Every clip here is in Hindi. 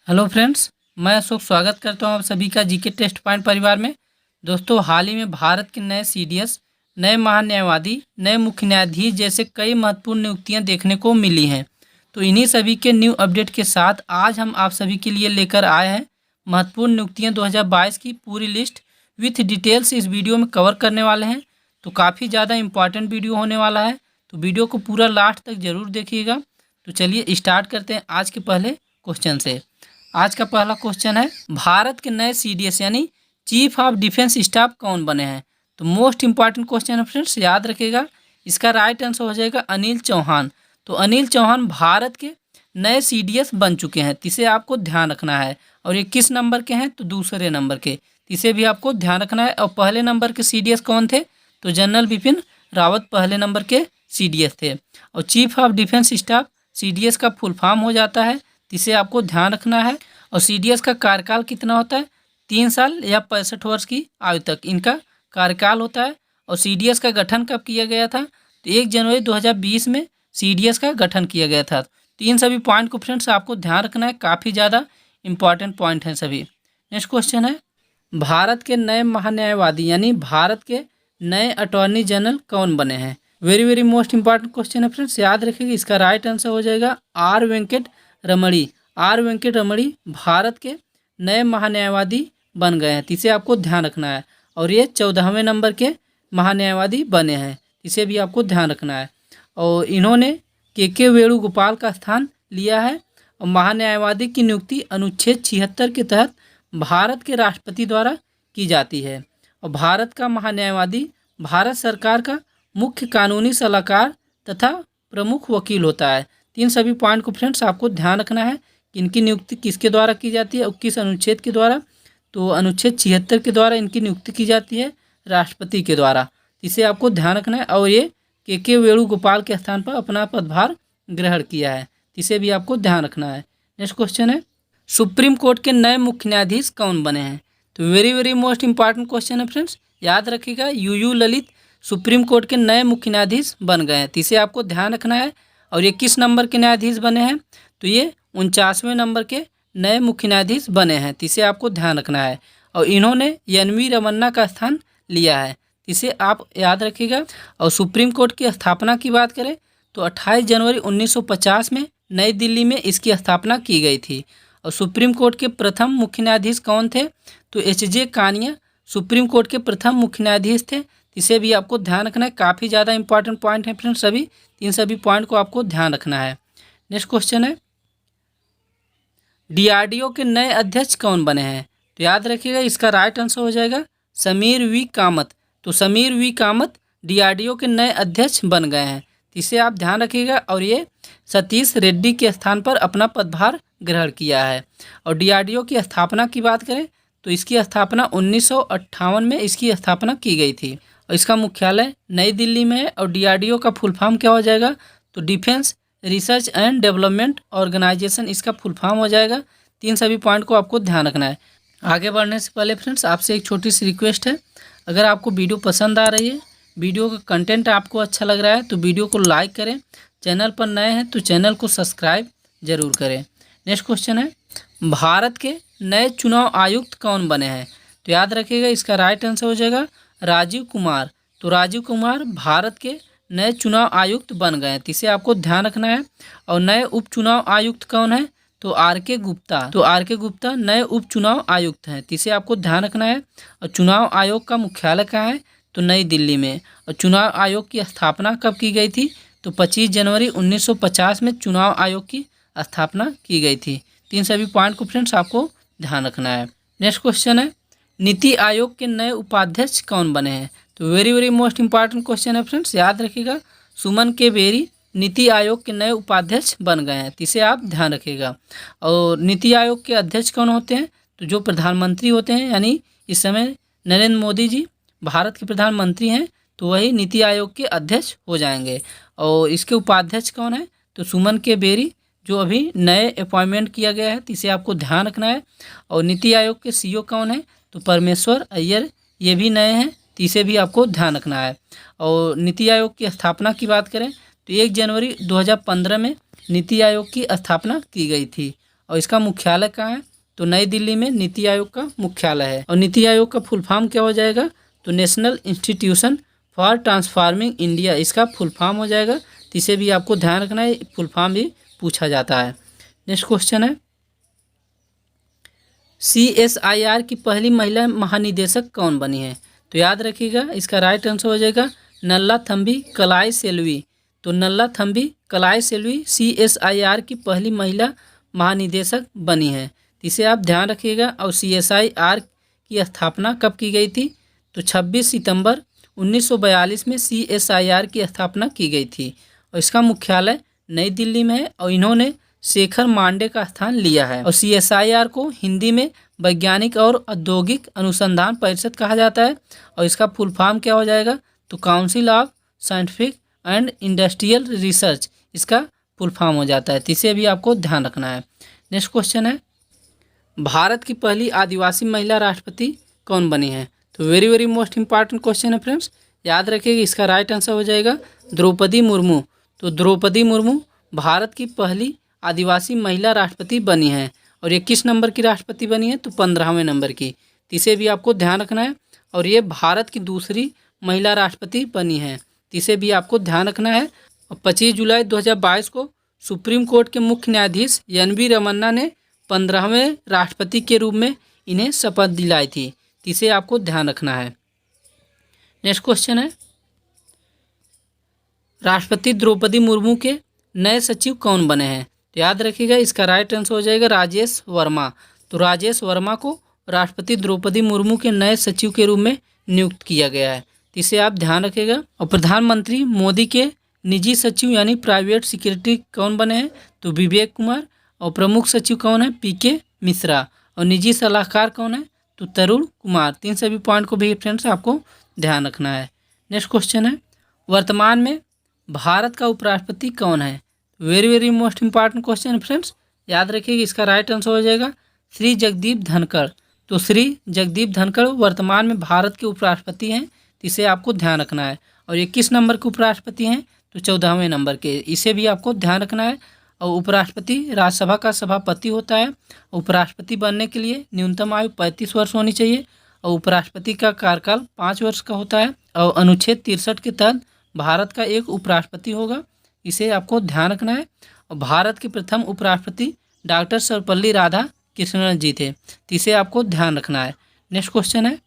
हेलो फ्रेंड्स, मैं अशोक स्वागत करता हूं आप सभी का जीके टेस्ट पॉइंट परिवार में। दोस्तों, हाल ही में भारत के नए सीडीएस, नए महान्यायवादी, नए मुख्य न्यायाधीश जैसे कई महत्वपूर्ण नियुक्तियां देखने को मिली हैं। तो इन्हीं सभी के न्यू अपडेट के साथ आज हम आप सभी के लिए लेकर आए हैं महत्वपूर्ण नियुक्तियाँ 2022 की पूरी लिस्ट विथ डिटेल्स इस वीडियो में कवर करने वाले हैं। तो काफ़ी ज़्यादा इंपॉर्टेंट वीडियो होने वाला है, तो वीडियो को पूरा लास्ट तक ज़रूर देखिएगा। तो चलिए स्टार्ट करते हैं आज के पहले क्वेश्चन से। आज का पहला क्वेश्चन है, भारत के नए सीडीएस यानी चीफ ऑफ डिफेंस स्टाफ कौन बने हैं? तो मोस्ट इंपॉर्टेंट क्वेश्चन है फ्रेंड्स, याद रखिएगा। इसका राइट आंसर हो जाएगा अनिल चौहान। तो अनिल चौहान भारत के नए सीडीएस बन चुके हैं, इसे आपको ध्यान रखना है। और ये किस नंबर के हैं? तो दूसरे नंबर के, इसे भी आपको ध्यान रखना है। और पहले नंबर के सीडीएस कौन थे? तो जनरल बिपिन रावत पहले नंबर के सीडीएस थे। और chief of defence staff CDS का फुल फॉर्म हो जाता है, इसे आपको ध्यान रखना है। और सीडीएस का कार्यकाल कितना होता है? 3 साल या 65 वर्ष की आयु तक इनका कार्यकाल होता है। और सीडीएस का गठन कब किया गया था? तो 1 जनवरी 2020 में सीडीएस का गठन किया गया था। तो इन सभी पॉइंट को फ्रेंड्स आपको ध्यान रखना है, काफ़ी ज़्यादा इंपॉर्टेंट पॉइंट हैं सभी। नेक्स्ट क्वेश्चन है, भारत के नए महान्यायवादी यानी भारत के नए अटॉर्नी जनरल कौन बने हैं? Very very most important question है फ्रेंड्स, याद रखिएगा। इसका राइट आंसर हो जाएगा are Venkat Ramani. Are Venkat रमणी भारत के नए महान्यायवादी बन गए हैं, इसे आपको ध्यान रखना है। और ये 14वें नंबर के महान्यायवादी बने हैं, इसे भी आपको ध्यान रखना है। और इन्होंने के वेणुगोपाल का स्थान लिया है। और महान्यायवादी की नियुक्ति अनुच्छेद 76 के तहत भारत के राष्ट्रपति द्वारा की जाती है। और भारत का महान्यायवादी भारत सरकार का मुख्य कानूनी सलाहकार तथा प्रमुख वकील होता है। इन सभी पॉइंट को फ्रेंड्स आपको ध्यान रखना है कि इनकी नियुक्ति किसके द्वारा की जाती है और किस अनुच्छेद के द्वारा। तो अनुच्छेद 76 के द्वारा इनकी नियुक्ति की जाती है, राष्ट्रपति के द्वारा। इसे आपको ध्यान रखना है। और ये के वेणुगोपाल के स्थान पर अपना पदभार ग्रहण किया है, इसे भी आपको ध्यान रखना है। नेक्स्ट क्वेश्चन है, सुप्रीम कोर्ट के नए मुख्य न्यायाधीश कौन बने हैं? तो very very most important question है फ्रेंड्स, याद रखिएगा। यू ललित सुप्रीम कोर्ट के नए मुख्य न्यायाधीश बन गए हैं, इसे आपको ध्यान रखना है। और ये किस नंबर के न्यायाधीश बने हैं? तो ये 49वें नंबर के नए मुख्य न्यायाधीश बने हैं, इसे आपको ध्यान रखना है। और इन्होंने एन.वी. रमन्ना का स्थान लिया है, इसे आप याद रखिएगा। और सुप्रीम कोर्ट की स्थापना की बात करें तो 28 जनवरी 1950 में नई दिल्ली में इसकी स्थापना की गई थी। और सुप्रीम कोर्ट के प्रथम मुख्य न्यायाधीश कौन थे? तो एच.जे. कानिया सुप्रीम कोर्ट के प्रथम मुख्य न्यायाधीश थे, इसे भी आपको ध्यान रखना है। काफ़ी ज़्यादा इंपॉर्टेंट पॉइंट है फ्रेंड्स सभी, इन सभी पॉइंट को आपको ध्यान रखना है। नेक्स्ट क्वेश्चन है, डीआरडीओ के नए अध्यक्ष कौन बने हैं? तो याद रखिएगा, इसका राइट आंसर हो जाएगा समीर वी कामत। तो समीर वी कामत डीआरडीओ के नए अध्यक्ष बन गए हैं, इसे आप ध्यान रखिएगा। और ये सतीश रेड्डी के स्थान पर अपना पदभार ग्रहण किया है। और डीआरडीओ की स्थापना की बात करें तो इसकी स्थापना 1958 में इसकी स्थापना की गई थी। और इसका मुख्यालय नई दिल्ली में है। और डीआरडीओ का फुल फॉर्म क्या हो जाएगा? तो defence research and development organisation इसका फुल फॉर्म हो जाएगा। तीन सभी पॉइंट को आपको ध्यान रखना है। आगे बढ़ने से पहले फ्रेंड्स आपसे एक छोटी सी रिक्वेस्ट है, अगर आपको वीडियो पसंद आ रही है, वीडियो का कंटेंट आपको अच्छा लग रहा है तो वीडियो को लाइक करें। चैनल पर नए हैं तो चैनल को सब्सक्राइब जरूर करें। नेक्स्ट क्वेश्चन है, भारत के नए चुनाव आयुक्त कौन बने हैं? तो याद रखिएगा, इसका राइट आंसर हो जाएगा राजीव कुमार। तो राजीव कुमार भारत के नए चुनाव आयुक्त बन गए हैं, इसे आपको ध्यान रखना है। और नए उप चुनाव आयुक्त कौन है? तो आर के गुप्ता। तो आर के गुप्ता नए उप चुनाव आयुक्त हैं, इसे आपको ध्यान रखना है। और चुनाव आयोग का मुख्यालय कहाँ है? तो नई दिल्ली में। और चुनाव आयोग की स्थापना कब की गई थी? तो 25 जनवरी 1950 में चुनाव आयोग की स्थापना की गई थी। तीन सभी पॉइंट को फ्रेंड्स आपको ध्यान रखना है। नेक्स्ट क्वेश्चन है, नीति आयोग के नए उपाध्यक्ष कौन बने हैं? तो very very most important question है फ्रेंड्स, याद रखिएगा। सुमन के बेरी नीति आयोग के नए उपाध्यक्ष बन गए हैं, इसे आप ध्यान रखिएगा। और नीति आयोग के अध्यक्ष कौन होते हैं? तो जो प्रधानमंत्री होते हैं, यानी इस समय नरेंद्र मोदी जी भारत के प्रधानमंत्री हैं, तो वही नीति आयोग के अध्यक्ष हो जाएंगे। और इसके उपाध्यक्ष कौन है? तो सुमन के बेरी, जो अभी नए अपॉइंटमेंट किया गया है, इसे आपको ध्यान रखना है। और नीति आयोग के सीईओ कौन है? तो परमेश्वर अय्यर, ये भी नए हैं, इसे भी आपको ध्यान रखना है। और नीति आयोग की स्थापना की बात करें तो 1 जनवरी 2015 में नीति आयोग की स्थापना की गई थी। और इसका मुख्यालय कहाँ है? तो नई दिल्ली में नीति आयोग का मुख्यालय है। और नीति आयोग का फुल फॉर्म क्या हो जाएगा? तो national institution for transforming India इसका फुल फॉर्म हो जाएगा। तो इसे भी आपको ध्यान रखना है, फुल फॉर्म भी पूछा जाता है। नेक्स्ट क्वेश्चन है, CSIR की पहली महिला महानिदेशक कौन बनी है? तो याद रखिएगा, इसका राइट आंसर हो जाएगा नल्लाथम्बी कलाई सेल्वी। तो नल्लाथम्बी कलाई सेल्वी CSIR की पहली महिला महानिदेशक बनी है। इसे आप ध्यान रखिएगा। और CSIR की स्थापना कब की गई थी? तो 26 सितंबर 1942 में CSIR की स्थापना की गई थी। और इसका मुख्यालय नई दिल्ली में है। और इन्होंने शेखर मांडे का स्थान लिया है। और CSIR को हिंदी में वैज्ञानिक और औद्योगिक अनुसंधान परिषद कहा जाता है। और इसका फुल फॉर्म क्या हो जाएगा? तो council of scientific and industrial research इसका फुल फॉर्म हो जाता है। तो इसे भी आपको ध्यान रखना है। नेक्स्ट क्वेश्चन है, भारत की पहली आदिवासी महिला राष्ट्रपति कौन बनी है? तो very very most important question है फ्रेंड्स, याद रखिएगा। इसका राइट आंसर हो जाएगा द्रौपदी मुर्मू। तो द्रौपदी मुर्मू भारत की पहली आदिवासी महिला राष्ट्रपति बनी है। और ये किस नंबर की राष्ट्रपति बनी है? तो 15वें नंबर की। इसे भी आपको ध्यान रखना है। और ये भारत की दूसरी महिला राष्ट्रपति बनी है। इसे भी आपको ध्यान रखना है। और 25 जुलाई 2022 को सुप्रीम कोर्ट के मुख्य न्यायाधीश NV रमन्ना ने 15वें राष्ट्रपति के रूप में इन्हें शपथ दिलाई थी। इसे आपको ध्यान रखना है। नेक्स्ट क्वेश्चन है, राष्ट्रपति द्रौपदी मुर्मू के नए सचिव कौन बने हैं? तो याद रखिएगा, इसका राइट आंसर हो जाएगा राजेश वर्मा। तो राजेश वर्मा को राष्ट्रपति द्रौपदी मुर्मू के नए सचिव के रूप में नियुक्त किया गया है। इसे आप ध्यान रखिएगा। और प्रधानमंत्री मोदी के निजी सचिव यानी प्राइवेट सेक्रेटरी कौन बने हैं? तो विवेक कुमार। और प्रमुख सचिव कौन है? PK मिश्रा। और निजी सलाहकार कौन है? तो तरुण कुमार। तीन सभी पॉइंट को भी फ्रेंड्स आपको ध्यान रखना है। नेक्स्ट क्वेश्चन है, वर्तमान में भारत का उपराष्ट्रपति कौन है? Very very most important question friends, याद रखिएगा। इसका राइट आंसर हो जाएगा श्री जगदीप धनखड़। तो श्री जगदीप धनखड़ वर्तमान में भारत के उपराष्ट्रपति हैं। इसे आपको ध्यान रखना है। और ये किस नंबर के उपराष्ट्रपति हैं? तो 14वें नंबर के। इसे भी आपको ध्यान रखना है। और उपराष्ट्रपति राज्यसभा का सभापति होता है। उपराष्ट्रपति बनने के लिए न्यूनतम आयु 35 वर्ष होनी चाहिए। और उपराष्ट्रपति का कार्यकाल 5 वर्ष का होता है। और अनुच्छेद 63 के तहत भारत का एक उपराष्ट्रपति होगा। इसे आपको ध्यान रखना है। और भारत के प्रथम उपराष्ट्रपति डॉक्टर सर्वपल्ली राधाकृष्णन जी थे। इसे आपको ध्यान रखना है। नेक्स्ट क्वेश्चन है,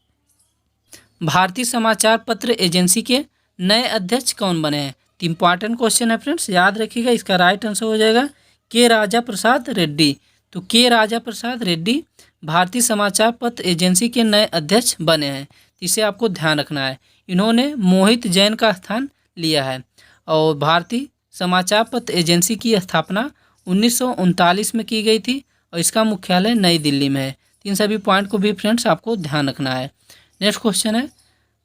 भारतीय समाचार पत्र एजेंसी के नए अध्यक्ष कौन बने हैं? तो इंपॉर्टेंट क्वेश्चन है फ्रेंड्स, याद रखिएगा। इसका राइट आंसर हो जाएगा के राजा प्रसाद रेड्डी। तो के राजा प्रसाद रेड्डी भारतीय समाचार पत्र एजेंसी के नए अध्यक्ष बने हैं। इसे आपको ध्यान रखना है। इन्होंने मोहित जैन का स्थान लिया है। और भारतीय समाचार पत्र एजेंसी की स्थापना 1939 में की गई थी। और इसका मुख्यालय नई दिल्ली में है। इन सभी पॉइंट को भी फ्रेंड्स आपको ध्यान रखना है। नेक्स्ट क्वेश्चन है,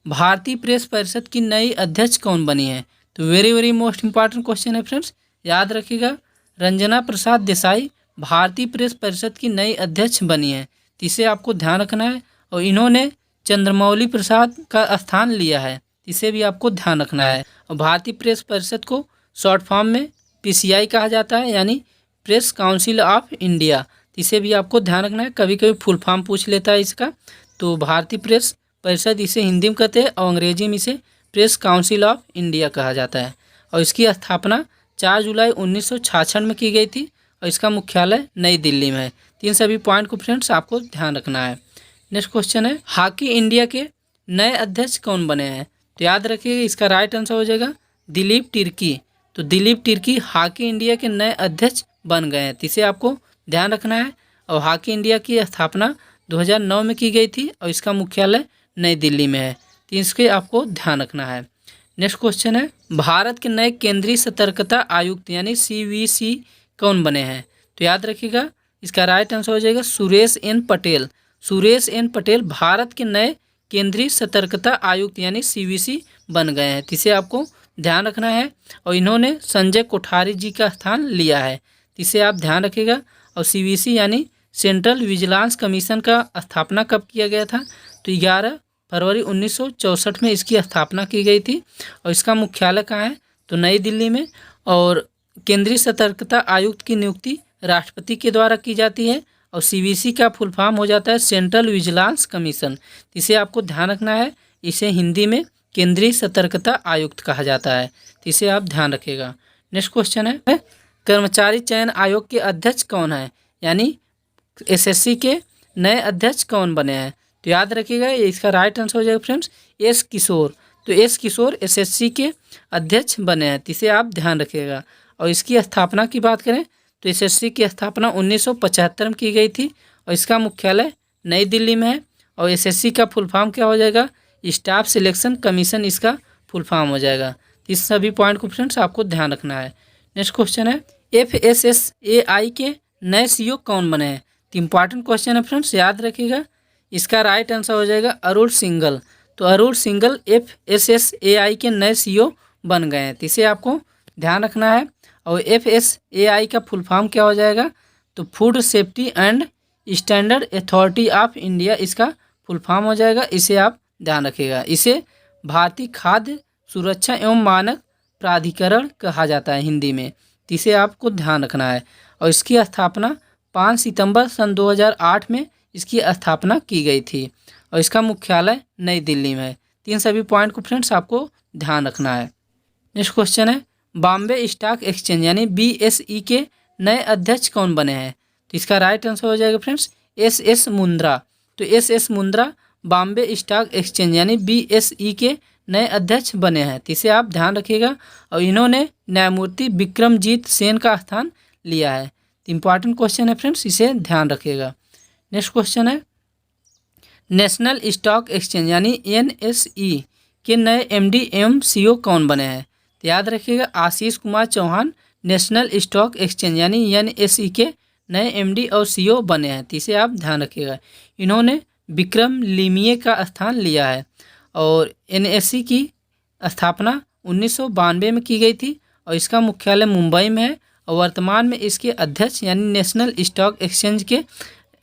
भारतीय प्रेस परिषद की नई अध्यक्ष कौन बनी है? तो very very most important question है फ्रेंड्स, याद रखिएगा। रंजना प्रसाद देसाई भारतीय प्रेस परिषद की नई अध्यक्ष बनी है। इसे आपको ध्यान रखना है। और इन्होंने चंद्रमौली प्रसाद का स्थान लिया है। इसे भी आपको ध्यान रखना है। और भारतीय प्रेस परिषद को शॉर्ट फॉर्म में PCI कहा जाता है, यानी प्रेस काउंसिल ऑफ इंडिया। इसे भी आपको ध्यान रखना है। कभी कभी फुल फॉर्म पूछ लेता है इसका। तो भारतीय प्रेस परिषद इसे हिंदी में कहते हैं और अंग्रेजी में इसे प्रेस काउंसिल ऑफ इंडिया कहा जाता है। और इसकी स्थापना 4 जुलाई 1966 में की गई थी। और इसका मुख्यालय नई दिल्ली में है। इन सभी पॉइंट को फ्रेंड्स आपको ध्यान रखना है। नेक्स्ट क्वेश्चन है, हॉकी इंडिया के नए अध्यक्ष कौन बने हैं? तो याद रखिएगा, इसका राइट आंसर हो जाएगा दिलीप तिर्की। तो दिलीप तिर्की हॉकी इंडिया के नए अध्यक्ष बन गए हैं। इसे आपको ध्यान रखना है। और हॉकी इंडिया की स्थापना 2009 में की गई थी। और इसका मुख्यालय नई दिल्ली में है। तो इसके आपको ध्यान रखना है। नेक्स्ट क्वेश्चन है, भारत के नए केंद्रीय सतर्कता आयुक्त यानी CVC कौन बने हैं? तो याद रखिएगा, इसका राइट आंसर हो जाएगा सुरेश N पटेल। सुरेश N पटेल भारत के नए केंद्रीय सतर्कता आयुक्त यानी CVC बन गए हैं। इसे आपको ध्यान रखना है। और इन्होंने संजय कोठारी जी का स्थान लिया है। इसे आप ध्यान रखिएगा। और CVC यानी सेंट्रल विजिलेंस कमीशन का स्थापना कब किया गया था? तो 11 फरवरी 1964 में इसकी स्थापना की गई थी। और इसका मुख्यालय कहाँ है? तो नई दिल्ली में। और केंद्रीय सतर्कता आयुक्त की नियुक्ति राष्ट्रपति के द्वारा की जाती है और सीवीसी का फुल फॉर्म हो जाता है सेंट्रल विजिलेंस कमीशन। इसे आपको ध्यान रखना है। इसे हिंदी में केंद्रीय सतर्कता आयुक्त कहा जाता है, तो इसे आप ध्यान रखिएगा। नेक्स्ट क्वेश्चन है कर्मचारी चयन आयोग के अध्यक्ष कौन है, यानी एसएससी के नए अध्यक्ष कौन बने हैं, तो याद रखिएगा इसका राइट आंसर हो जाएगा फ्रेंड्स एस किशोर। तो एस किशोर एसएससी के अध्यक्ष बने हैं, तो इसे आप ध्यान रखिएगा। और इसकी स्थापना की बात करें तो एसएससी की स्थापना 1975 में की गई थी और इसका मुख्यालय नई दिल्ली में है। और एसएससी का फुल फॉर्म क्या हो जाएगा, स्टाफ सिलेक्शन कमीशन इसका फुल फॉर्म हो जाएगा। इस सभी पॉइंट को फ्रेंड्स आपको ध्यान रखना है। नेक्स्ट क्वेश्चन है FSSAI के नए सीईओ कौन बने हैं, तो इंपॉर्टेंट क्वेश्चन है फ्रेंड्स, याद रखिएगा। इसका राइट आंसर हो जाएगा अरुण सिंघल। तो अरुण सिंघल FSSAI के नए सीईओ बन गए हैं, तो इसे आपको ध्यान रखना है। और FSAI का फुल फॉर्म क्या हो जाएगा, तो food safety and standard authority of India इसका फुल फॉर्म हो जाएगा, इसे आप ध्यान रखिएगा। इसे भारतीय खाद्य सुरक्षा एवं मानक प्राधिकरण कहा जाता है हिंदी में, तो इसे आपको ध्यान रखना है। और इसकी स्थापना 5 सितंबर सन 2008 में इसकी स्थापना की गई थी और इसका मुख्यालय नई दिल्ली में है। तीन सभी पॉइंट को फ्रेंड्स आपको ध्यान रखना है। नेक्स्ट क्वेश्चन है बॉम्बे स्टॉक एक्सचेंज यानी BSE के नए अध्यक्ष कौन बने हैं, तो इसका राइट आंसर हो जाएगा फ्रेंड्स SS मुंद्रा। तो SS Mundra Bombay stock exchange यानी BSE के नए अध्यक्ष बने हैं, तो इसे आप ध्यान रखिएगा। और इन्होंने न्यायमूर्ति विक्रमजीत सेन का स्थान लिया है। तो इंपॉर्टेंट क्वेश्चन है फ्रेंड्स, इसे ध्यान रखिएगा। नेक्स्ट क्वेश्चन है नेशनल स्टॉक एक्सचेंज यानी NSE के नए MD एवं CEO कौन बने हैं, तो याद रखिएगा Ashish Kumar Chauhan national stock exchange यानी NSE के नए MD और CEO बने हैं, तो इसे आप ध्यान रखिएगा। इन्होंने विक्रम लिमिये का स्थान लिया है और NSE की स्थापना 1992 में की गई थी और इसका मुख्यालय मुंबई में है। और वर्तमान में इसके अध्यक्ष यानी नेशनल स्टॉक एक्सचेंज के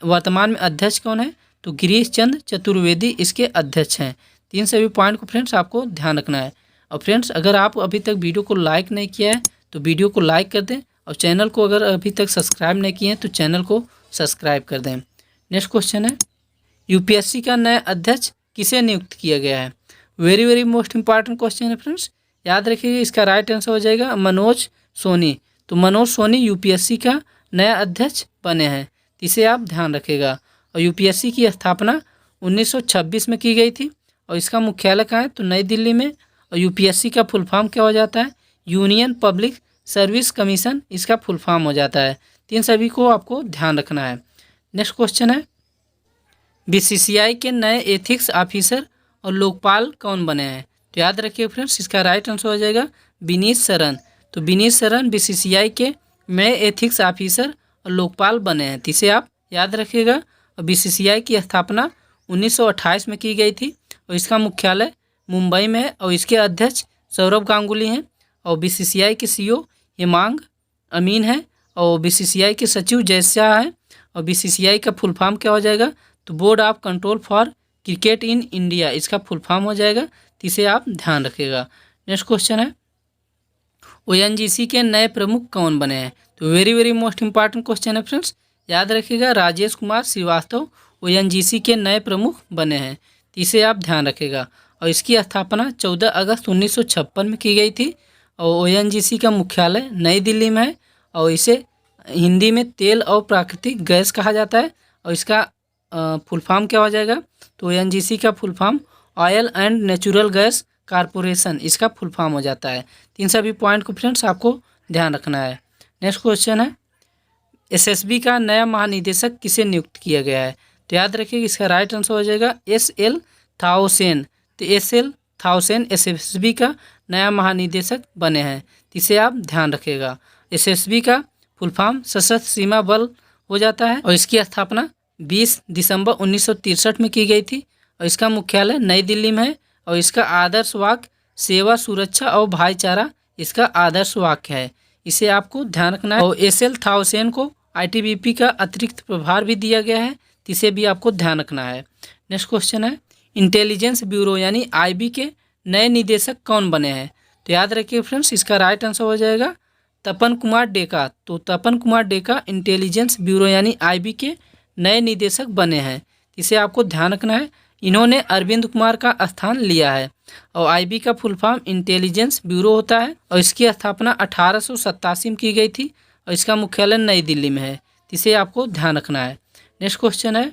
वर्तमान में अध्यक्ष कौन है, तो गिरीश चंद्र चतुर्वेदी इसके अध्यक्ष हैं। तीन सभी पॉइंट को फ्रेंड्स आपको ध्यान रखना है। और फ्रेंड्स अगर आप अभी तक वीडियो को लाइक नहीं किया है तो वीडियो को लाइक कर दें और चैनल को अगर अभी तक सब्सक्राइब नहीं किए हैं तो चैनल को सब्सक्राइब कर दें। नेक्स्ट क्वेश्चन है UPSC का नया अध्यक्ष किसे नियुक्त किया गया है, वेरी मोस्ट इंपॉर्टेंट क्वेश्चन है फ्रेंड्स, याद रखिएगा। इसका राइट आंसर हो जाएगा मनोज सोनी। तो मनोज सोनी UPSC का नया अध्यक्ष बने हैं, इसे आप ध्यान रखिएगा। और UPSC की स्थापना 1926 में की गई थी और इसका मुख्यालय कहाँ है, तो नई दिल्ली में। और UPSC का फुल फॉर्म क्या हो जाता है, यूनियन पब्लिक सर्विस कमीशन इसका फुल फॉर्म हो जाता है। तीन सभी को आपको ध्यान रखना है। नेक्स्ट क्वेश्चन है BCCI के नए एथिक्स ऑफिसर और लोकपाल कौन बने हैं, तो याद रखिए फ्रेंड्स इसका राइट आंसर हो जाएगा विनीत सरन। तो विनीत सरन BCCI के नए एथिक्स ऑफिसर और लोकपाल बने हैं, तो इसे आप याद रखिएगा। और BCCI की स्थापना 1928 में की गई थी और इसका मुख्यालय मुंबई में है और इसके अध्यक्ष सौरभ गांगुली हैं। और BCCI के CEO हेमांग अमीन है और BCCI के सचिव जय शाह हैं। और BCCI का फुल फॉर्म क्या हो जाएगा, तो board of control for cricket in India इसका फुल फॉर्म हो जाएगा, तो इसे आप ध्यान रखिएगा। नेक्स्ट क्वेश्चन है ONGC के नए प्रमुख कौन बने हैं, तो वेरी मोस्ट इंपॉर्टेंट क्वेश्चन है फ्रेंड्स, याद रखिएगा राजेश कुमार श्रीवास्तव ONGC के नए प्रमुख बने हैं, तो इसे आप ध्यान रखिएगा। और इसकी स्थापना 14 अगस्त 1956 में की गई थी और ONGC का मुख्यालय नई दिल्ली में है और इसे हिंदी में तेल और प्राकृतिक गैस कहा जाता है। और इसका फुल फॉर्म क्या हो जाएगा, तो ONGC का full form oil and natural gas corporation इसका फुल फॉर्म हो जाता है। तीन सभी पॉइंट को फ्रेंड्स आपको ध्यान रखना है। नेक्स्ट क्वेश्चन है SSB का नया महानिदेशक किसे नियुक्त किया गया है, तो याद रखिए इसका राइट आंसर हो जाएगा SL थाउसेन। तो SL थाउसेन SSB का नया महानिदेशक बने हैं, इसे आप ध्यान रखिएगा। SSB का फुल फॉर्म सशस्त्र सीमा बल हो जाता है और इसकी स्थापना 20 दिसंबर 1963 में की गई थी और इसका मुख्यालय नई दिल्ली में है। और इसका आदर्श वाक्य सेवा सुरक्षा और भाईचारा इसका आदर्श वाक्य है, इसे आपको ध्यान रखना है। और SL थाउसेन को ITBP का अतिरिक्त प्रभार भी दिया गया है, इसे भी आपको ध्यान रखना है। नेक्स्ट क्वेश्चन है इंटेलिजेंस ब्यूरो यानी IB के नए निदेशक कौन बने हैं, तो याद रखिए फ्रेंड्स इसका राइट आंसर हो जाएगा तपन कुमार डेका। तो तपन कुमार डेका इंटेलिजेंस ब्यूरो यानी आईबी के नए निदेशक बने हैं। इसे आपको ध्यान रखना है। इन्होंने अरविंद कुमार का स्थान लिया है। और आईबी का फुल फॉर्म इंटेलिजेंस ब्यूरो होता है और इसकी स्थापना 1887 में की गई थी और इसका मुख्यालय नई दिल्ली में है। इसे आपको ध्यान रखना है। नेक्स्ट क्वेश्चन है,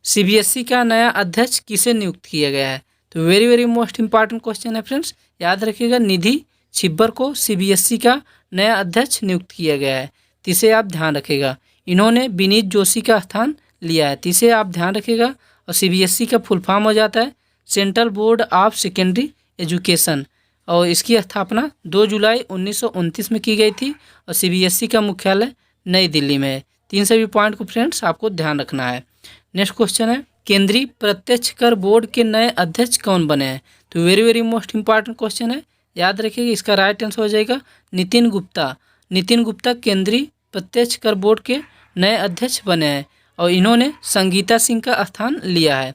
सीबीएसई का नया अध्यक्ष किसे नियुक्त किया गया है? तो very very most important question है फ्रेंड्स, याद रखिएगा। निधि छिब्बर को सीबीएसई का नया अध्यक्ष नियुक्त किया गया है। इसे आप ध्यान रखिएगा। इन्होंने विनीत जोशी का स्थान लिया है। इसे आप ध्यान रखिएगा। और सीबीएसई का फुल फॉर्म हो जाता है central board of secondary education और इसकी स्थापना 2 जुलाई 1929 में की गई थी और सीबीएसई का मुख्यालय नई दिल्ली में है। तीन सभी पॉइंट को फ्रेंड्स आपको ध्यान रखना है। नेक्स्ट क्वेश्चन है, केंद्रीय प्रत्यक्ष कर बोर्ड के नए अध्यक्ष कौन बने हैं? तो very very most important question है, याद रखिएगा। इसका राइट आंसर हो जाएगा नितिन गुप्ता। नितिन गुप्ता केंद्रीय प्रत्यक्ष कर बोर्ड के नए अध्यक्ष बने हैं और इन्होंने संगीता सिंह का स्थान लिया है।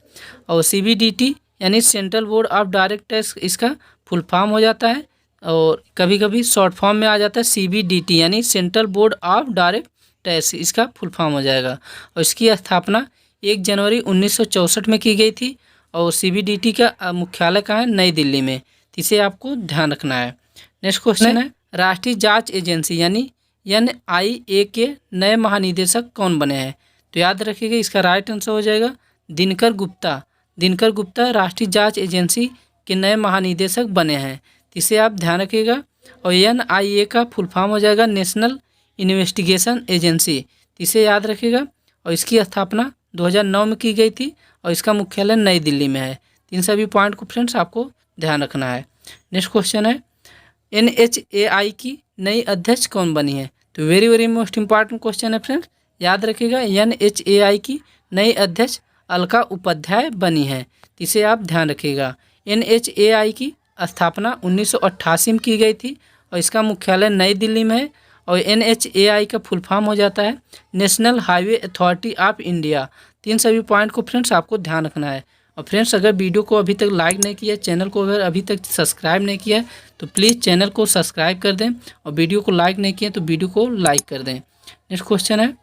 और सीबीडीटी यानी central board of direct tax इसका फुल फॉर्म हो जाता है और कभी कभी शॉर्ट फॉर्म में आ जाता है सीबीडीटी यानी central board of direct tax, इसका फुल फॉर्म हो जाएगा। और इसकी स्थापना 1 जनवरी 1964 में की गई थी और सीबीडीटी का मुख्यालय कहाँ है? नई दिल्ली में। इसे आपको ध्यान रखना है। नेक्स्ट क्वेश्चन है, राष्ट्रीय जांच एजेंसी यानी NIA के नए महानिदेशक कौन बने हैं? तो याद रखिएगा। इसका राइट आंसर हो जाएगा दिनकर गुप्ता। दिनकर गुप्ता राष्ट्रीय जांच एजेंसी के नए महानिदेशक बने हैं। इसे आप ध्यान रखिएगा। और NIA का फुल फॉर्म हो जाएगा नेशनल इन्वेस्टिगेशन एजेंसी। इसे याद रखिएगा। और इसकी स्थापना 2009 में की गई थी और इसका मुख्यालय नई दिल्ली में है। इन सभी पॉइंट को फ्रेंड्स आपको ध्यान रखना है। नेक्स्ट क्वेश्चन है, NHAI की नई अध्यक्ष कौन बनी है? तो very very most important question है फ्रेंड्स, याद रखिएगा। NHAI की नई अध्यक्ष अलका उपाध्याय बनी है। इसे आप ध्यान रखिएगा। NHAI की स्थापना 1988 में की गई थी और इसका मुख्यालय नई दिल्ली में है। और NHAI का फुल फॉर्म हो जाता है national highway authority of India. तीन सभी पॉइंट को फ्रेंड्स आपको ध्यान रखना है। और फ्रेंड्स अगर वीडियो को अभी तक लाइक नहीं किया, चैनल को अगर अभी तक सब्सक्राइब नहीं किया है तो प्लीज़ चैनल को सब्सक्राइब कर दें और वीडियो को लाइक नहीं किया तो वीडियो को लाइक कर दें। नेक्स्ट क्वेश्चन है,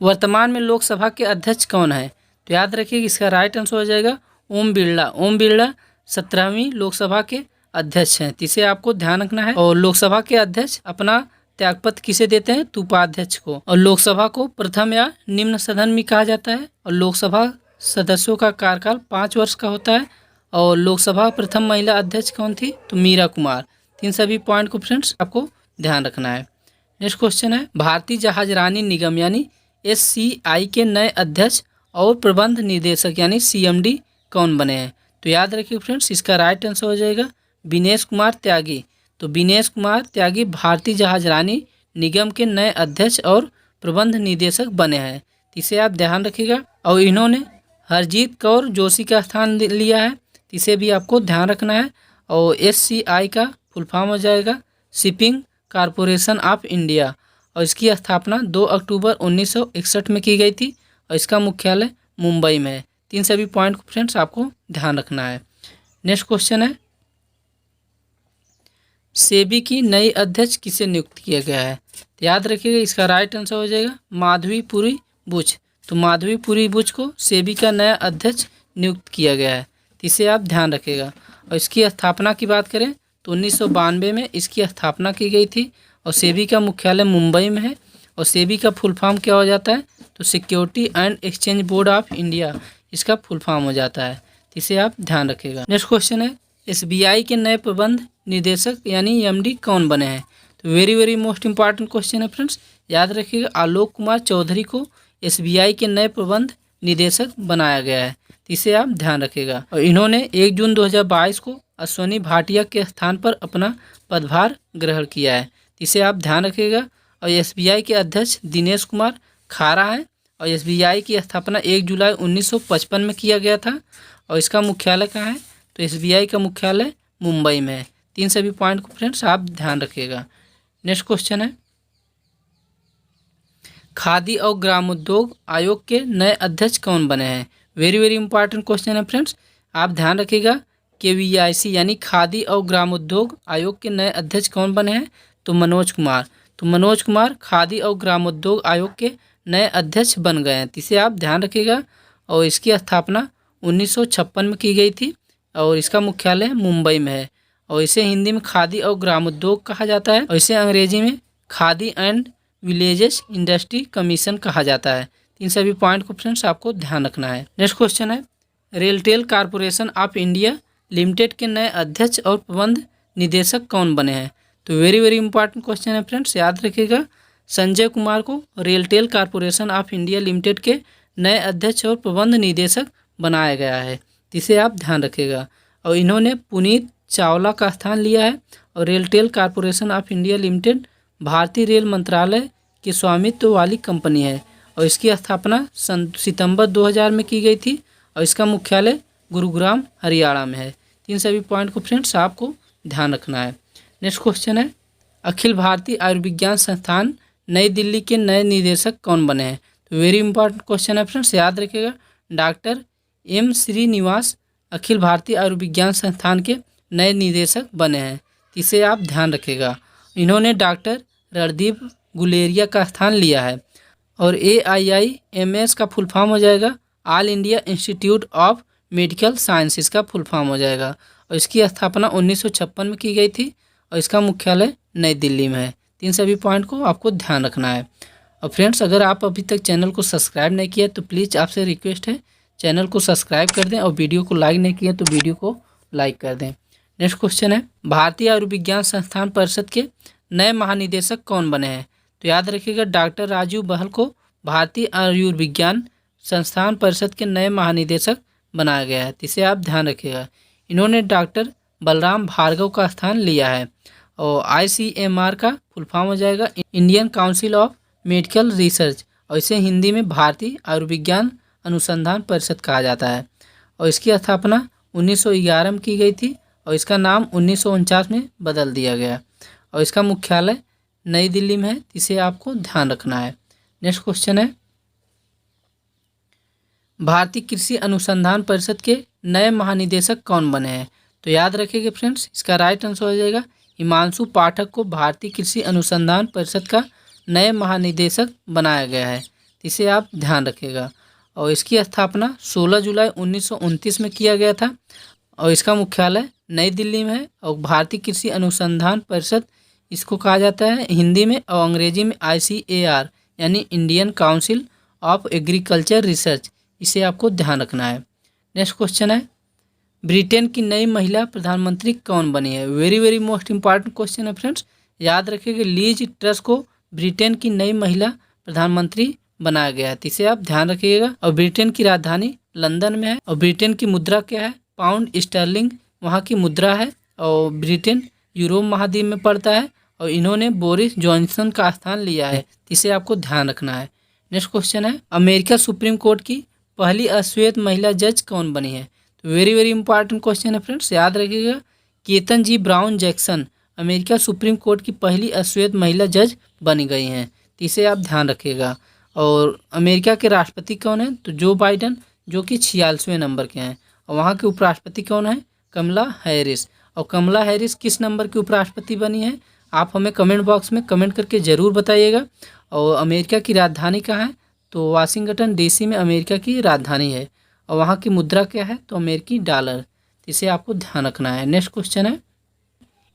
वर्तमान में लोकसभा के अध्यक्ष कौन है? तो याद रखिए इसका राइट आंसर हो जाएगा ओम बिरला। ओम बिरला 17वीं लोकसभा के अध्यक्ष हैं। इसे आपको ध्यान रखना है। और लोकसभा के अध्यक्ष अपना त्यागपत्र किसे देते हैं? तो उपाध्यक्ष को। और लोकसभा को प्रथम या निम्न सदन में कहा जाता है और लोकसभा सदस्यों का कार्यकाल 5 वर्ष का होता है। और लोकसभा प्रथम महिला अध्यक्ष कौन थी? तो मीरा कुमार। इन सभी पॉइंट को फ्रेंड्स आपको ध्यान रखना है। नेक्स्ट क्वेश्चन है, भारतीय जहाजरानी निगम यानी SCI के नए अध्यक्ष और प्रबंध निदेशक यानी CMD कौन बने हैं? तो याद रखिए फ्रेंड्स, इसका राइट आंसर हो जाएगा विनेश कुमार त्यागी। तो विनेश कुमार त्यागी भारतीय जहाजरानी निगम के नए अध्यक्ष और प्रबंध निदेशक बने हैं। इसे आप ध्यान रखिएगा। और इन्होंने हरजीत कौर जोशी का स्थान लिया है। इसे भी आपको ध्यान रखना है। और SCI का फुल फॉर्म हो जाएगा शिपिंग कॉरपोरेशन ऑफ इंडिया और इसकी स्थापना 2 अक्टूबर 1961 में की गई थी और इसका मुख्यालय मुंबई में है। तीन सभी पॉइंट को फ्रेंड्स आपको ध्यान रखना है। नेक्स्ट क्वेश्चन है, सेबी की नई अध्यक्ष किसे नियुक्त किया गया है? तो याद रखिएगा इसका राइट आंसर हो जाएगा माधवीपुरी बुच। तो माधवीपुरी बुच को सेबी का नया अध्यक्ष नियुक्त किया गया है। इसे आप ध्यान रखिएगा। और इसकी स्थापना की बात करें तो 1992 में इसकी स्थापना की गई थी और सेबी का मुख्यालय मुंबई में है। और सेबी का फुल फॉर्म क्या हो जाता है? तो security and exchange board of India, इसका फुल फॉर्म हो जाता है। इसे आप ध्यान रखिएगा। नेक्स्ट क्वेश्चन है, SBI के नए प्रबंध निदेशक यानी MD कौन बने हैं? तो very very most important question है फ्रेंड्स, याद रखिएगा। आलोक कुमार चौधरी को SBI के नए प्रबंध निदेशक बनाया गया है। इसे आप ध्यान रखिएगा। और इन्होंने 1 जून 2022 को अश्वनी भाटिया के स्थान पर अपना पदभार ग्रहण किया है। इसे आप ध्यान रखिएगा। और SBI के अध्यक्ष दिनेश कुमार खारा हैं और SBI की स्थापना 1 जुलाई 1955 में किया गया था और इसका मुख्यालय कहाँ है? तो SBI का मुख्यालय मुंबई में है। तीन सभी पॉइंट को फ्रेंड्स आप ध्यान रखिएगा। नेक्स्ट क्वेश्चन है, खादी और ग्रामोद्योग आयोग के नए अध्यक्ष कौन बने हैं? वेरी वेरी इंपॉर्टेंट क्वेश्चन है फ्रेंड्स, आप ध्यान रखिएगा। KVIC यानी खादी और ग्रामोद्योग आयोग के नए अध्यक्ष कौन बने हैं? तो मनोज कुमार। तो मनोज कुमार खादी और ग्रामोद्योग आयोग के नए अध्यक्ष बन गए हैं, इसे आप ध्यान रखिएगा। और इसकी स्थापना 1956 में की गई थी और इसका मुख्यालय मुंबई में है। और इसे हिंदी में खादी और ग्रामोद्योग कहा जाता है और इसे अंग्रेजी में khadi and villages industry commission कहा जाता है। इन सभी पॉइंट को फ्रेंड्स आपको ध्यान रखना है। नेक्स्ट क्वेश्चन है, RailTel corporation of India limited के नए अध्यक्ष और प्रबंध निदेशक कौन बने हैं? तो वेरी वेरी इंपॉर्टेंट क्वेश्चन है फ्रेंड्स, याद रखिएगा। संजय कुमार को RailTel corporation of India limited के नए अध्यक्ष और प्रबंध निदेशक बनाया गया है, जिसे आप ध्यान रखिएगा। और इन्होंने पुनीत चावला का स्थान लिया है। और RailTel corporation of India limited भारतीय रेल मंत्रालय के स्वामित्व वाली कंपनी है और इसकी स्थापना सितंबर 2000 में की गई थी और इसका मुख्यालय गुरुग्राम हरियाणा में है। इन सभी पॉइंट को फ्रेंड्स आपको ध्यान रखना है। नेक्स्ट क्वेश्चन है, अखिल भारतीय आयुर्विज्ञान संस्थान नई दिल्ली के नए निदेशक कौन बने हैं? तो वेरी इंपॉर्टेंट क्वेश्चन है फ्रेंड्स, याद रखिएगा। डॉक्टर एम श्रीनिवास अखिल भारतीय आयुर्विज्ञान संस्थान के नए निदेशक बने हैं, इसे आप ध्यान रखिएगा। इन्होंने डॉक्टर रणदीप गुलेरिया का स्थान लिया है। और AIIMS का फुल फॉर्म हो जाएगा all India institute of medical sciences का फुल फॉर्म हो जाएगा। और इसकी स्थापना 1956 में की गई थी और इसका मुख्यालय नई दिल्ली में है। इन सभी पॉइंट को आपको ध्यान रखना है। और फ्रेंड्स, अगर आप अभी तक चैनल को सब्सक्राइब नहीं किया तो प्लीज़ आपसे रिक्वेस्ट है चैनल को सब्सक्राइब कर दें और वीडियो को लाइक नहीं किया तो वीडियो को लाइक कर दें। नेक्स्ट क्वेश्चन है, भारतीय आयुर्विज्ञान संस्थान परिषद के नए महानिदेशक कौन बने हैं? तो याद रखिएगा, डॉक्टर राजीव बहल को भारतीय आयुर्विज्ञान संस्थान परिषद के नए महानिदेशक बनाया गया है, इसे आप ध्यान रखिएगा। इन्होंने डॉक्टर बलराम भार्गव का स्थान लिया है। और ICMR का फुल फॉर्म हो जाएगा Indian council of medical research और इसे हिंदी में भारतीय आयुर्विज्ञान अनुसंधान परिषद कहा जाता है। और इसकी स्थापना 1911 में की गई थी और इसका नाम 1949 में बदल दिया गया और इसका मुख्यालय नई दिल्ली में है, इसे आपको ध्यान रखना है। नेक्स्ट क्वेश्चन है, भारतीय कृषि अनुसंधान परिषद के नए महानिदेशक कौन बने हैं? तो याद रखिएगा फ्रेंड्स, इसका राइट आंसर हो जाएगा हिमांशु पाठक को भारतीय कृषि अनुसंधान परिषद का नए महानिदेशक बनाया गया है, इसे आप ध्यान रखिएगा। और इसकी स्थापना 16 जुलाई 1929 में किया गया था और इसका मुख्यालय नई दिल्ली में है। और भारतीय कृषि अनुसंधान परिषद इसको कहा जाता है हिंदी में और अंग्रेजी में ICAR यानी Indian council of agriculture research, इसे आपको ध्यान रखना है। नेक्स्ट क्वेश्चन है, ब्रिटेन की नई महिला प्रधानमंत्री कौन बनी है? Very very most important question है फ्रेंड्स, याद रखिएगा। लीज ट्रस को ब्रिटेन की नई महिला प्रधानमंत्री बनाया गया है, इसे आप ध्यान रखिएगा। और ब्रिटेन की राजधानी लंदन में है और ब्रिटेन की मुद्रा क्या है? पाउंड स्टर्लिंग वहाँ की मुद्रा है। और ब्रिटेन यूरोप महाद्वीप में पड़ता है और इन्होंने बोरिस जॉनसन का स्थान लिया है, इसे आपको ध्यान रखना है। नेक्स्ट क्वेश्चन है, अमेरिका सुप्रीम कोर्ट की पहली अश्वेत महिला जज कौन बनी है? तो वेरी वेरी इंपॉर्टेंट क्वेश्चन है फ्रेंड्स, याद रखिएगा। Ketanji Brown Jackson America supreme court की पहली अश्वेत महिला जज बनी गई हैं, इसे आप ध्यान रखिएगा। और अमेरिका के राष्ट्रपति कौन है? तो जो बाइडन, जो कि 46वें नंबर के हैं। और वहाँ के उपराष्ट्रपति कौन है? कमला हैरिस। और कमला हैरिस किस नंबर की उपराष्ट्रपति बनी है? आप हमें कमेंट बॉक्स में कमेंट करके ज़रूर बताइएगा। और अमेरिका की राजधानी कहाँ है? तो वाशिंगटन DC में अमेरिका की राजधानी है। और वहाँ की मुद्रा क्या है? तो अमेरिकी डॉलर, इसे आपको ध्यान रखना है। नेक्स्ट क्वेश्चन है,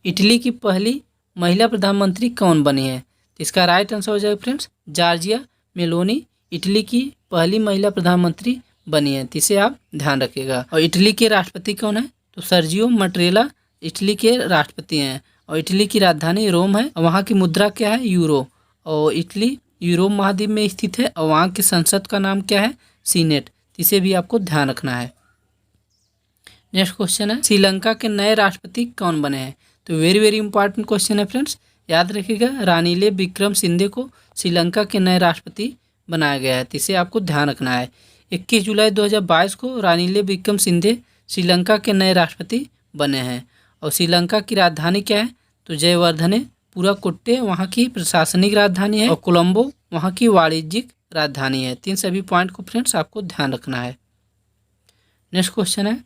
इटली की पहली महिला प्रधानमंत्री कौन बनी है? तो इसका राइट आंसर हो जाएगा फ्रेंड्स जॉर्जिया मेलोनी इटली की पहली महिला प्रधानमंत्री बनी है, इसे आप ध्यान रखिएगा। और इटली के राष्ट्रपति कौन है? तो सर्जियो मट्रेला इटली के राष्ट्रपति हैं। और इटली की राजधानी रोम है और वहाँ की मुद्रा क्या है? यूरो। और इटली यूरोप महाद्वीप में स्थित है और वहाँ की संसद का नाम क्या है? सीनेट, इसे भी आपको ध्यान रखना है। नेक्स्ट क्वेश्चन है, श्रीलंका के नए राष्ट्रपति कौन बने हैं? तो वेरी वेरी इंपॉर्टेंट क्वेश्चन है फ्रेंड्स, याद रखिएगा। रानिल विक्रमसिंघे को श्रीलंका के नए राष्ट्रपति बनाया गया है, इसे आपको ध्यान रखना है। 21 जुलाई 2022 को रानिल विक्रमसिंघे श्रीलंका के नए राष्ट्रपति बने हैं। और श्रीलंका की राजधानी क्या है? तो जयवर्धने पुराकोट्टे वहाँ की प्रशासनिक राजधानी है और कोलंबो वहाँ की वाणिज्यिक राजधानी है। इन सभी पॉइंट को फ्रेंड्स आपको ध्यान रखना है। नेक्स्ट क्वेश्चन है,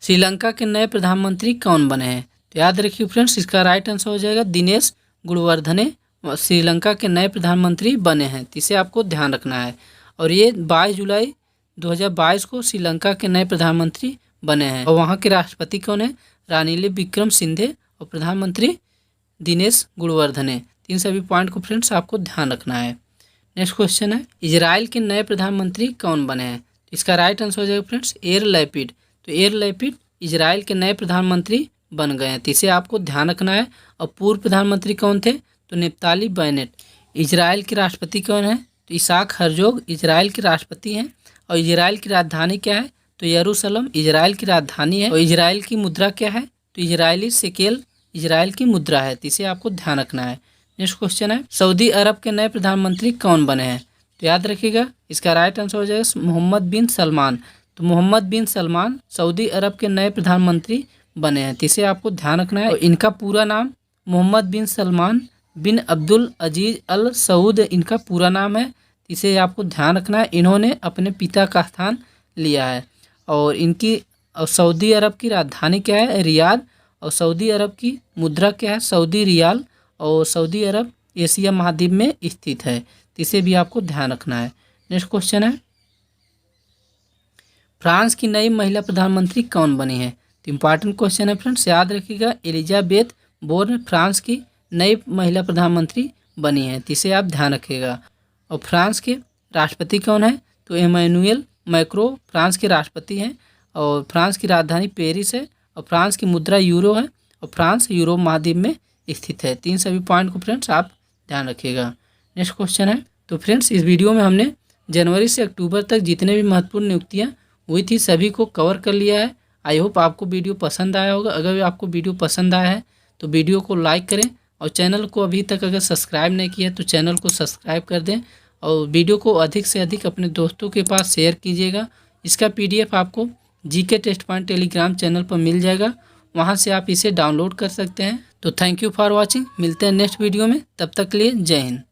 श्रीलंका के नए प्रधानमंत्री कौन बने हैं? तो याद रखिए फ्रेंड्स, इसका राइट आंसर हो जाएगा दिनेश गुणवर्धने श्रीलंका के नए प्रधानमंत्री बने हैं। तो इसे आपको ध्यान रखना है। और ये 22 जुलाई 2022 को श्रीलंका के नए प्रधानमंत्री बने हैं। और वहाँ के राष्ट्रपति कौन है? रानिल विक्रमसिंघे और प्रधानमंत्री दिनेश गुणवर्धने। इन सभी पॉइंट को फ्रेंड्स आपको ध्यान रखना है। नेक्स्ट क्वेश्चन है, इजराइल के नए प्रधानमंत्री कौन बने हैं? इसका राइट आंसर हो जाएगा फ्रेंड्स एयर लैपिड। तो एयर लैपिड इजराइल के नए प्रधानमंत्री बन गए हैं। तो इसे आपको ध्यान रखना है। और पूर्व प्रधानमंत्री कौन थे? तो नेफ्ताली बेनेट। इजराइल के राष्ट्रपति कौन है? तो इसाक हर्जोग इजराइल के राष्ट्रपति हैं। और इजराइल की राजधानी क्या है? तो यरूशलेम इजराइल की राजधानी है। और इजराइल की मुद्रा क्या है? तो इजरायली शेकेल इजराइल की मुद्रा है। तो इसे आपको ध्यान रखना है। नेक्स्ट क्वेश्चन है, सऊदी अरब के नए प्रधानमंत्री कौन बने हैं? तो याद रखिएगा इसका राइट आंसर हो जाएगा मोहम्मद बिन सलमान। तो मोहम्मद बिन सलमान सऊदी अरब के नए प्रधानमंत्री बने हैं। तो इसे आपको ध्यान रखना है। और इनका पूरा नाम मोहम्मद बिन सलमान बिन अब्दुल अजीज अल सऊद इनका पूरा नाम है। इसे आपको ध्यान रखना है। इन्होंने अपने पिता का स्थान लिया है। और इनकी सऊदी अरब की राजधानी क्या है? रियाद। और सऊदी अरब की मुद्रा क्या है? Saudi riyal. और सऊदी अरब एशिया महाद्वीप में स्थित है। तो इसे भी आपको ध्यान रखना है। नेक्स्ट क्वेश्चन है, फ्रांस की नई महिला प्रधानमंत्री कौन बनी है? तो इम्पॉर्टेंट क्वेश्चन है फ्रेंड्स, याद रखिएगा एलिजाबेथ बोर्न फ्रांस की नई महिला प्रधानमंत्री बनी है। तो इसे आप ध्यान रखिएगा। और फ्रांस के राष्ट्रपति कौन है? तो इमैनुएल मैक्रो फ्रांस के राष्ट्रपति हैं। और फ्रांस की राजधानी पेरिस है। और फ्रांस की मुद्रा यूरो है। और फ्रांस यूरोप महाद्वीप में स्थित है। तीन सभी पॉइंट को फ्रेंड्स आप ध्यान रखिएगा। नेक्स्ट क्वेश्चन है, तो फ्रेंड्स इस वीडियो में हमने जनवरी से अक्टूबर तक जितने भी महत्वपूर्ण नियुक्तियां हुई थी सभी को कवर कर लिया है। आई होप आपको वीडियो पसंद आया होगा। अगर आपको वीडियो पसंद आया है तो वीडियो को लाइक करें। और चैनल को अभी तक अगर सब्सक्राइब नहीं किया तो चैनल को सब्सक्राइब कर दें। और वीडियो को अधिक से अधिक अपने दोस्तों के पास शेयर कीजिएगा। इसका PDF आपको GK test point telegram channel पर मिल जाएगा। वहां से आप इसे डाउनलोड कर सकते हैं। तो थैंक यू फॉर वॉचिंग। मिलते हैं नेक्स्ट वीडियो में, तब तक के लिए जय हिंद।